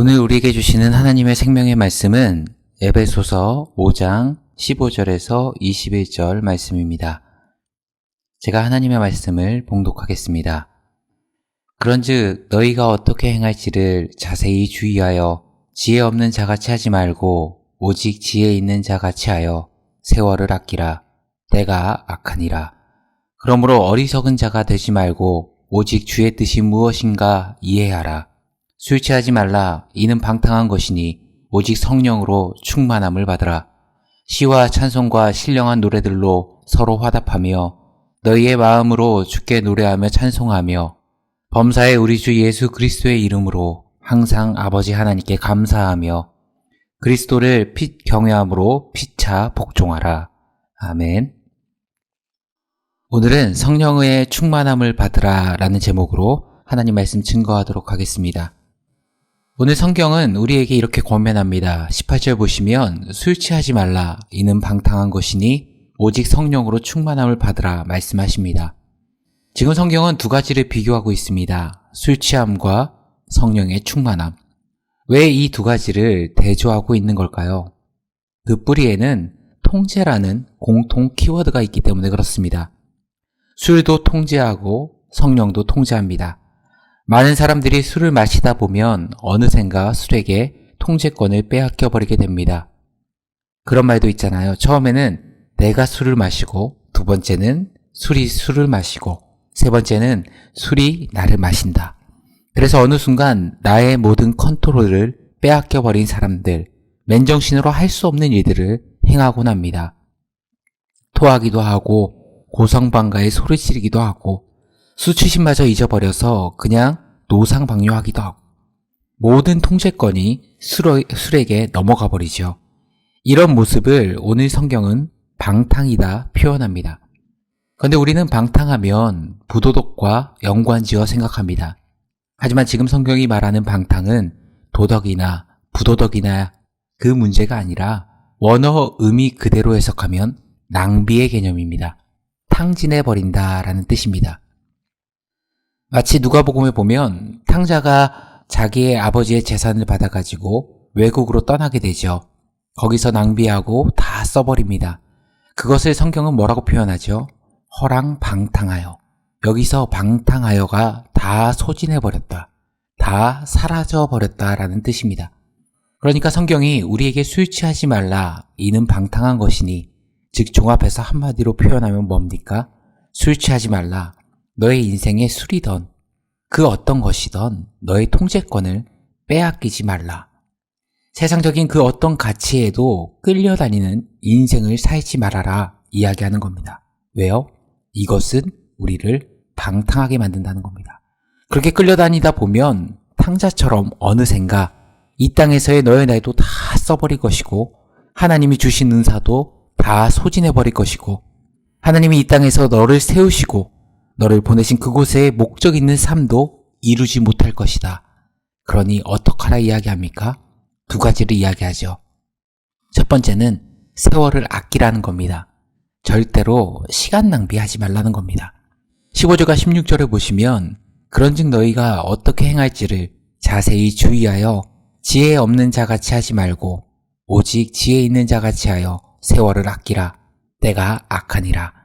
오늘 우리에게 주시는 하나님의 생명의 말씀은 에베소서 5장 15절에서 21절 말씀입니다. 제가 하나님의 말씀을 봉독하겠습니다. 그런즉 너희가 어떻게 행할지를 자세히 주의하여 지혜 없는 자같이 하지 말고 오직 지혜 있는 자같이 하여 세월을 아끼라. 때가 악하니라. 그러므로 어리석은 자가 되지 말고 오직 주의 뜻이 무엇인가 이해하라. 술 취하지 말라. 이는 방탕한 것이니 오직 성령으로 충만함을 받으라. 시와 찬송과 신령한 노래들로 서로 화답하며 너희의 마음으로 주께 노래하며 찬송하며 범사에 우리 주 예수 그리스도의 이름으로 항상 아버지 하나님께 감사하며 그리스도를 핏 경외함으로 피차 복종하라. 아멘. 오늘은 성령의 충만함을 받으라 라는 제목으로 하나님 말씀 증거하도록 하겠습니다. 오늘 성경은 우리에게 이렇게 권면합니다. 18절 보시면 술 취하지 말라. 이는 방탕한 것이니 오직 성령으로 충만함을 받으라 말씀하십니다. 지금 성경은 두 가지를 비교하고 있습니다. 술 취함과 성령의 충만함. 왜 이 두 가지를 대조하고 있는 걸까요? 그 뿌리에는 통제라는 공통 키워드가 있기 때문에 그렇습니다. 술도 통제하고 성령도 통제합니다. 많은 사람들이 술을 마시다 보면 어느샌가 술에게 통제권을 빼앗겨버리게 됩니다. 그런 말도 있잖아요. 처음에는 내가 술을 마시고, 두 번째는 술이 술을 마시고, 세 번째는 술이 나를 마신다. 그래서 어느 순간 나의 모든 컨트롤을 빼앗겨버린 사람들, 맨정신으로 할 수 없는 일들을 행하곤 합니다. 토하기도 하고 고성방가에 소리지르기도 하고 수치심마저 잊어버려서 그냥 노상방뇨하기도 하고 모든 통제권이 술에게 넘어가 버리죠. 이런 모습을 오늘 성경은 방탕이다 표현합니다. 그런데 우리는 방탕하면 부도덕과 연관지어 생각합니다. 하지만 지금 성경이 말하는 방탕은 도덕이나 부도덕이나 그 문제가 아니라 원어 의미 그대로 해석하면 낭비의 개념입니다. 탕진해버린다 라는 뜻입니다. 마치 누가복음에 보면 탕자가 자기의 아버지의 재산을 받아가지고 외국으로 떠나게 되죠. 거기서 낭비하고 다 써버립니다. 그것을 성경은 뭐라고 표현하죠? 허랑방탕하여. 여기서 방탕하여가 다 소진해버렸다. 다 사라져버렸다 라는 뜻입니다. 그러니까 성경이 우리에게 술 취하지 말라. 이는 방탕한 것이니 즉 종합해서 한마디로 표현하면 뭡니까? 술 취하지 말라. 너의 인생의 술이던 그 어떤 것이던 너의 통제권을 빼앗기지 말라. 세상적인 그 어떤 가치에도 끌려다니는 인생을 살지 말아라 이야기하는 겁니다. 왜요? 이것은 우리를 방탕하게 만든다는 겁니다. 그렇게 끌려다니다 보면 탕자처럼 어느샌가 이 땅에서의 너의 나이도 다 써버릴 것이고 하나님이 주신 은사도 다 소진해버릴 것이고 하나님이 이 땅에서 너를 세우시고 너를 보내신 그곳에 목적 있는 삶도 이루지 못할 것이다. 그러니 어떡하라 이야기합니까? 두 가지를 이야기하죠. 첫 번째는 세월을 아끼라는 겁니다. 절대로 시간 낭비하지 말라는 겁니다. 15절과 16절을 보시면 그런즉 너희가 어떻게 행할지를 자세히 주의하여 지혜 없는 자같이 하지 말고 오직 지혜 있는 자같이 하여 세월을 아끼라. 때가 악하니라.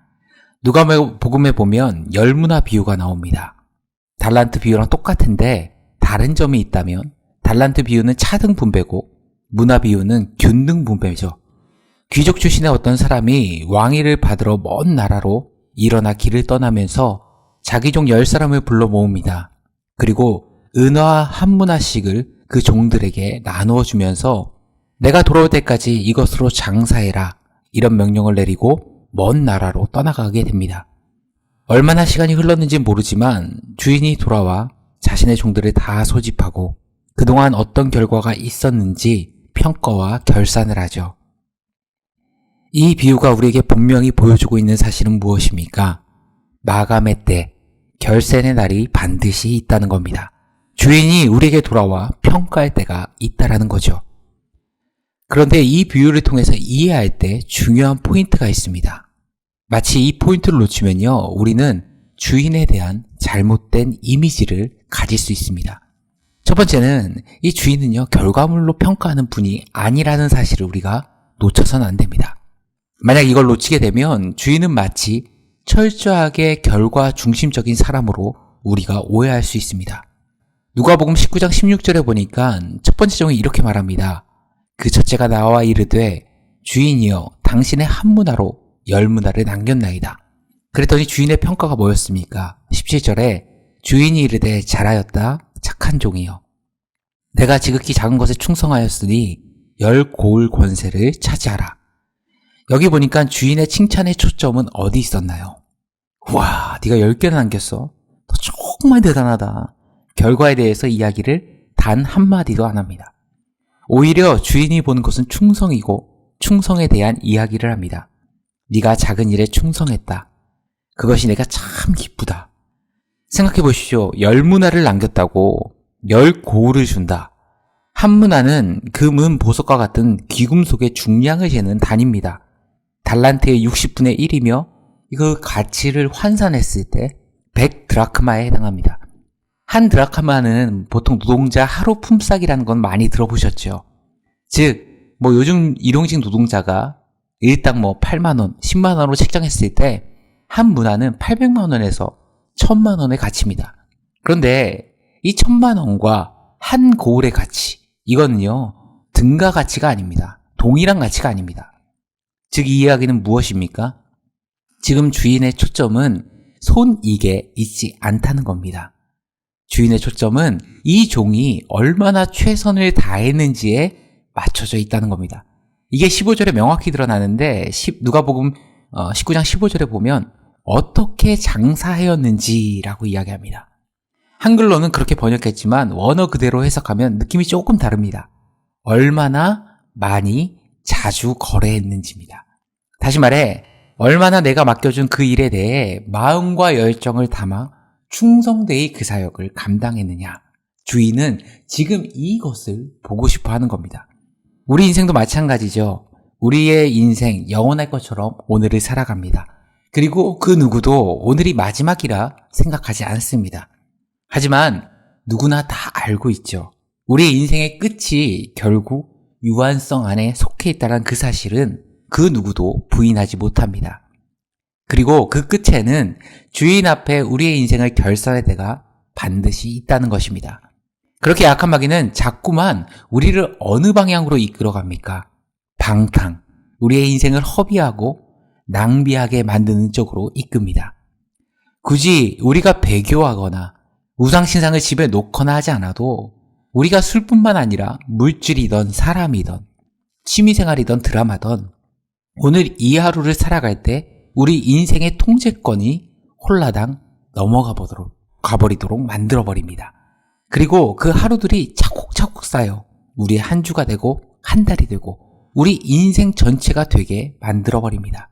누가복음에 보면 열무나 비유가 나옵니다. 달란트 비유랑 똑같은데 다른 점이 있다면 달란트 비유는 차등 분배고 문화 비유는 균등 분배죠. 귀족 출신의 어떤 사람이 왕위를 받으러 먼 나라로 일어나 길을 떠나면서 자기 종 10사람을 불러 모읍니다. 그리고 은화 한 문화씩을 그 종들에게 나누어 주면서 내가 돌아올 때까지 이것으로 장사해라. 이런 명령을 내리고 먼 나라로 떠나가게 됩니다. 얼마나 시간이 흘렀는지 모르지만 주인이 돌아와 자신의 종들을 다 소집하고 그동안 어떤 결과가 있었는지 평가와 결산을 하죠. 이 비유가 우리에게 분명히 보여주고 있는 사실은 무엇입니까? 마감의 때, 결산의 날이 반드시 있다는 겁니다. 주인이 우리에게 돌아와 평가할 때가 있다라는 거죠. 그런데 이 비유를 통해서 이해할 때 중요한 포인트가 있습니다. 마치 이 포인트를 놓치면요, 우리는 주인에 대한 잘못된 이미지를 가질 수 있습니다. 첫 번째는 이 주인은요, 결과물로 평가하는 분이 아니라는 사실을 우리가 놓쳐서는 안 됩니다. 만약 이걸 놓치게 되면 주인은 마치 철저하게 결과 중심적인 사람으로 우리가 오해할 수 있습니다. 누가복음 19장 16절에 보니까 첫 번째 종이 이렇게 말합니다. 그 첫째가 나와 이르되 주인이여 당신의 한 문화로 10문화를 남겼나이다. 그랬더니 주인의 평가가 뭐였습니까? 17절에 주인이 이르되 잘하였다 착한 종이여. 내가 지극히 작은 것에 충성하였으니 10고을 권세를 차지하라. 여기 보니까 주인의 칭찬의 초점은 어디 있었나요? 와, 네가 10개나 남겼어. 너 정말 대단하다. 결과에 대해서 이야기를 단 한마디도 안 합니다. 오히려 주인이 보는 것은 충성이고 충성에 대한 이야기를 합니다. 네가 작은 일에 충성했다. 그것이 내가 참 기쁘다. 생각해 보십시오. 10문화를 남겼다고 10고을을 준다. 한 문화는 금은 보석과 같은 귀금속의 중량을 재는 단위입니다. 달란트의 60분의 1이며 그 가치를 환산했을 때 100드라크마에 해당합니다. 한 드라크마는 보통 노동자 하루 품삯이라는 건 많이 들어보셨죠. 즉, 요즘 일용직 노동자가 일당 8만 원, 10만 원으로 책정했을 때 한 문화는 800만 원에서 1000만 원의 가치입니다. 그런데 이 1000만 원과 한 고을의 가치, 이거는요, 등가 가치가 아닙니다. 동일한 가치가 아닙니다. 즉, 이 이야기는 무엇입니까? 지금 주인의 초점은 손익에 있지 않다는 겁니다. 주인의 초점은 이 종이 얼마나 최선을 다했는지에 맞춰져 있다는 겁니다. 이게 15절에 명확히 드러나는데 누가복음 19장 15절에 보면 어떻게 장사하였는지라고 이야기합니다. 한글로는 그렇게 번역했지만 원어 그대로 해석하면 느낌이 조금 다릅니다. 얼마나 많이 자주 거래했는지입니다. 다시 말해 얼마나 내가 맡겨준 그 일에 대해 마음과 열정을 담아 충성되이 그 사역을 감당했느냐. 주인은 지금 이것을 보고 싶어 하는 겁니다. 우리 인생도 마찬가지죠. 우리의 인생 영원할 것처럼 오늘을 살아갑니다. 그리고 그 누구도 오늘이 마지막이라 생각하지 않습니다. 하지만 누구나 다 알고 있죠. 우리의 인생의 끝이 결국 유한성 안에 속해 있다는 그 사실은 그 누구도 부인하지 못합니다. 그리고 그 끝에는 주인 앞에 우리의 인생을 결산할 때가 반드시 있다는 것입니다. 그렇게 약한 마귀는 자꾸만 우리를 어느 방향으로 이끌어갑니까? 방탕, 우리의 인생을 허비하고 낭비하게 만드는 쪽으로 이끕니다. 굳이 우리가 배교하거나 우상신상을 집에 놓거나 하지 않아도 우리가 술뿐만 아니라 물질이든 사람이든 취미생활이든 드라마든 오늘 이 하루를 살아갈 때 우리 인생의 통제권이 홀라당 넘어가 가버리도록 만들어버립니다. 그리고 그 하루들이 차곡차곡 쌓여 우리의 한 주가 되고 한 달이 되고 우리 인생 전체가 되게 만들어버립니다.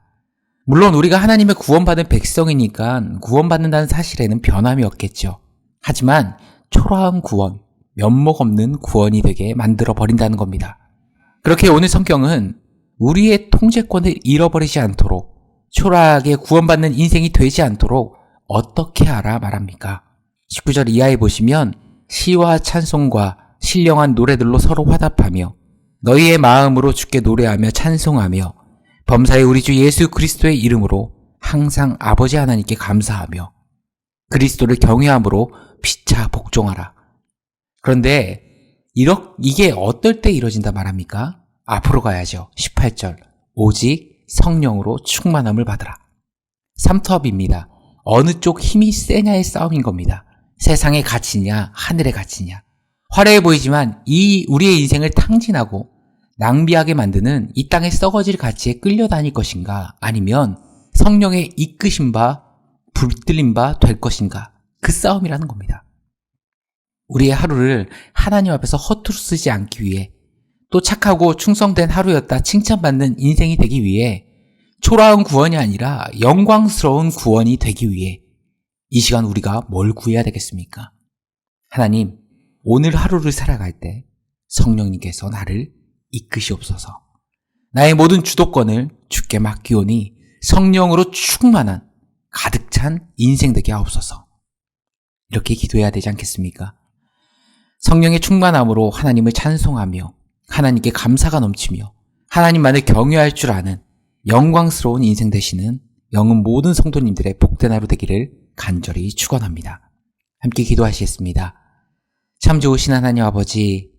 물론 우리가 하나님의 구원받은 백성이니까 구원받는다는 사실에는 변함이 없겠죠. 하지만 초라한 구원, 면목 없는 구원이 되게 만들어버린다는 겁니다. 그렇게 오늘 성경은 우리의 통제권을 잃어버리지 않도록 초라하게 구원받는 인생이 되지 않도록 어떻게 하라 말합니까? 19절 이하에 보시면 시와 찬송과 신령한 노래들로 서로 화답하며 너희의 마음으로 주께 노래하며 찬송하며 범사의 우리 주 예수 그리스도의 이름으로 항상 아버지 하나님께 감사하며 그리스도를 경외함으로 피차 복종하라. 그런데 이게 어떨 때 이루어진다 말합니까? 앞으로 가야죠. 18절 오직 성령으로 충만함을 받으라. 삼투압입니다. 어느 쪽 힘이 세냐의 싸움인 겁니다. 세상의 가치냐 하늘의 가치냐. 화려해 보이지만 이 우리의 인생을 탕진하고 낭비하게 만드는 이 땅의 썩어질 가치에 끌려다닐 것인가 아니면 성령의 이끄신 바 붙들린 바 될 것인가. 그 싸움이라는 겁니다. 우리의 하루를 하나님 앞에서 허투루 쓰지 않기 위해 또 착하고 충성된 하루였다 칭찬받는 인생이 되기 위해 초라한 구원이 아니라 영광스러운 구원이 되기 위해 이 시간 우리가 뭘 구해야 되겠습니까? 하나님, 오늘 하루를 살아갈 때 성령님께서 나를 이끄시옵소서. 나의 모든 주도권을 주께 맡기오니 성령으로 충만한 가득 찬 인생 되게 하옵소서. 이렇게 기도해야 되지 않겠습니까? 성령의 충만함으로 하나님을 찬송하며 하나님께 감사가 넘치며 하나님만을 경외할 줄 아는 영광스러운 인생 되시는 영은 모든 성도님들의 복된 하루 되기를 간절히 축원합니다. 함께 기도하시겠습니다. 참 좋으신 하나님 아버지,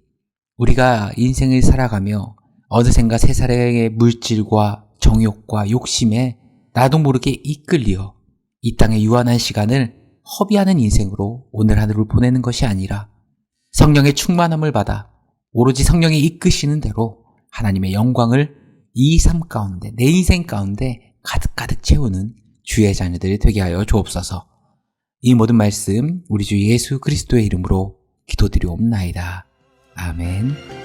우리가 인생을 살아가며 어느샌가 세상의 물질과 정욕과 욕심에 나도 모르게 이끌려 이 땅의 유한한 시간을 허비하는 인생으로 오늘 하루를 보내는 것이 아니라 성령의 충만함을 받아 오로지 성령이 이끄시는 대로 하나님의 영광을 이 삶 가운데, 내 인생 가운데 가득가득 채우는 주의 자녀들 되게 하여 주옵소서. 이 모든 말씀 우리 주 예수 그리스도의 이름으로 기도드리옵나이다. 아멘.